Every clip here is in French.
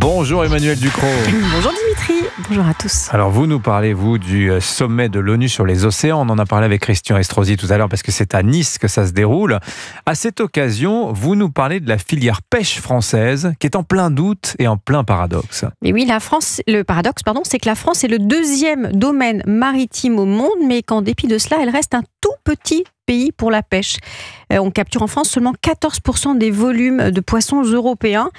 Bonjour Emmanuel Ducrot. Bonjour Dimitri, bonjour à tous. Alors vous nous parlez, vous, du sommet de l'ONU sur les océans. On en a parlé avec Christian Estrosi tout à l'heure parce que c'est à Nice que ça se déroule. À cette occasion, vous nous parlez de la filière pêche française qui est en plein doute et en plein paradoxe. Mais oui, le paradoxe, c'est que la France est le deuxième domaine maritime au monde, mais qu'en dépit de cela, elle reste un tout petit pays pour la pêche. On capture en France seulement 14% des volumes de poissons européens.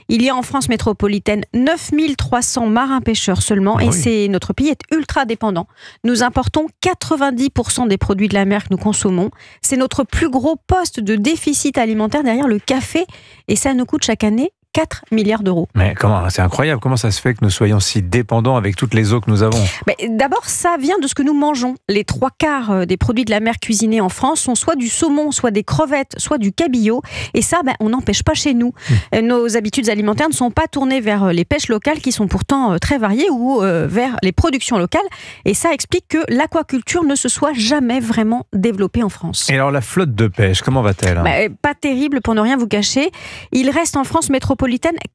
Il y a en France métropolitaine 9300 marins-pêcheurs seulement, et notre pays est ultra dépendant. Nous importons 90% des produits de la mer que nous consommons. C'est notre plus gros poste de déficit alimentaire derrière le café, et ça nous coûte chaque année 4 milliards d'euros. Mais c'est incroyable, comment ça se fait que nous soyons si dépendants avec toutes les eaux que nous avons? D'abord, ça vient de ce que nous mangeons. Les 3/4 des produits de la mer cuisinés en France sont soit du saumon, soit des crevettes, soit du cabillaud. Et ça, on n'en pêche pas chez nous. Nos habitudes alimentaires ne sont pas tournées vers les pêches locales qui sont pourtant très variées, ou vers les productions locales. Et ça explique que l'aquaculture ne se soit jamais vraiment développée en France. Et alors la flotte de pêche, comment va-t-elle? Pas terrible, pour ne rien vous cacher. Il reste en France métropolitaine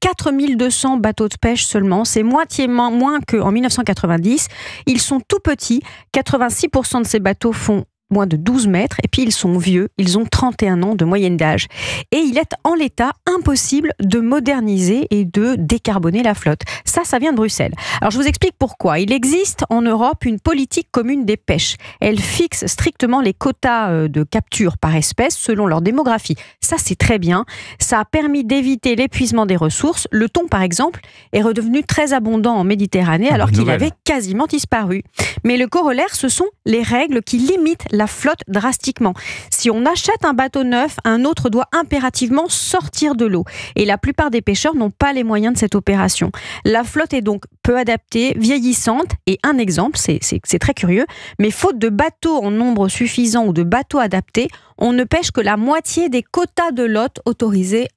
4200 bateaux de pêche seulement. C'est moitié moins qu'en 1990. Ils sont tout petits. 86% de ces bateaux font moins de 12 mètres, et puis ils sont vieux, ils ont 31 ans de moyenne d'âge. Et il est en l'état impossible de moderniser et de décarboner la flotte. Ça vient de Bruxelles. Alors je vous explique pourquoi. Il existe en Europe une politique commune des pêches. Elle fixe strictement les quotas de capture par espèce selon leur démographie. Ça, c'est très bien. Ça a permis d'éviter l'épuisement des ressources. Le thon, par exemple, est redevenu très abondant en Méditerranée alors qu'il avait quasiment disparu. Mais le corollaire, ce sont les règles qui limitent la flotte drastiquement. Si on achète un bateau neuf, un autre doit impérativement sortir de l'eau. Et la plupart des pêcheurs n'ont pas les moyens de cette opération. La flotte est donc peu adaptée, vieillissante. Et un exemple, c'est très curieux, mais faute de bateaux en nombre suffisant ou de bateaux adaptés, on ne pêche que la moitié des quotas de lots autorisés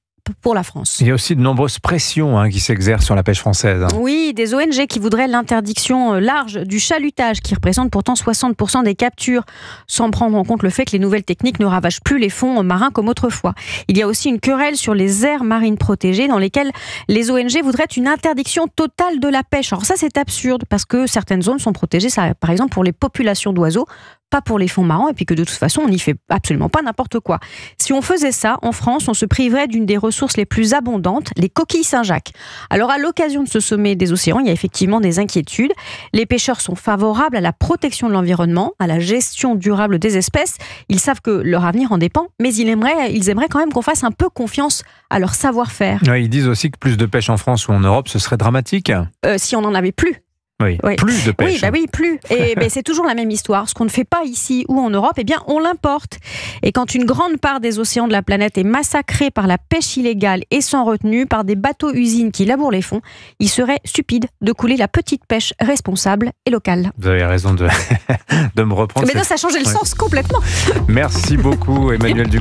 pour la France. Il y a aussi de nombreuses pressions qui s'exercent sur la pêche française. Oui, des ONG qui voudraient l'interdiction large du chalutage, qui représente pourtant 60% des captures, sans prendre en compte le fait que les nouvelles techniques ne ravagent plus les fonds marins comme autrefois. Il y a aussi une querelle sur les aires marines protégées, dans lesquelles les ONG voudraient une interdiction totale de la pêche. Alors ça, c'est absurde, parce que certaines zones sont protégées, par exemple pour les populations d'oiseaux, pas pour les fonds marins, et puis que de toute façon, on n'y fait absolument pas n'importe quoi. Si on faisait ça, en France, on se priverait d'une des ressources les plus abondantes, les coquilles Saint-Jacques. Alors, à l'occasion de ce sommet des océans, il y a effectivement des inquiétudes. Les pêcheurs sont favorables à la protection de l'environnement, à la gestion durable des espèces. Ils savent que leur avenir en dépend, mais ils aimeraient quand même qu'on fasse un peu confiance à leur savoir-faire. Ils disent aussi que plus de pêche en France ou en Europe, ce serait dramatique. Si on n'en avait plus. Oui, plus de pêche. Oui, plus. Et c'est toujours la même histoire. Ce qu'on ne fait pas ici ou en Europe, on l'importe. Et quand une grande part des océans de la planète est massacrée par la pêche illégale et sans retenue, par des bateaux-usines qui labourent les fonds, il serait stupide de couler la petite pêche responsable et locale. Vous avez raison de me reprendre. Mais non, ça a changé le sens complètement. Merci beaucoup, Emmanuel Ducrot.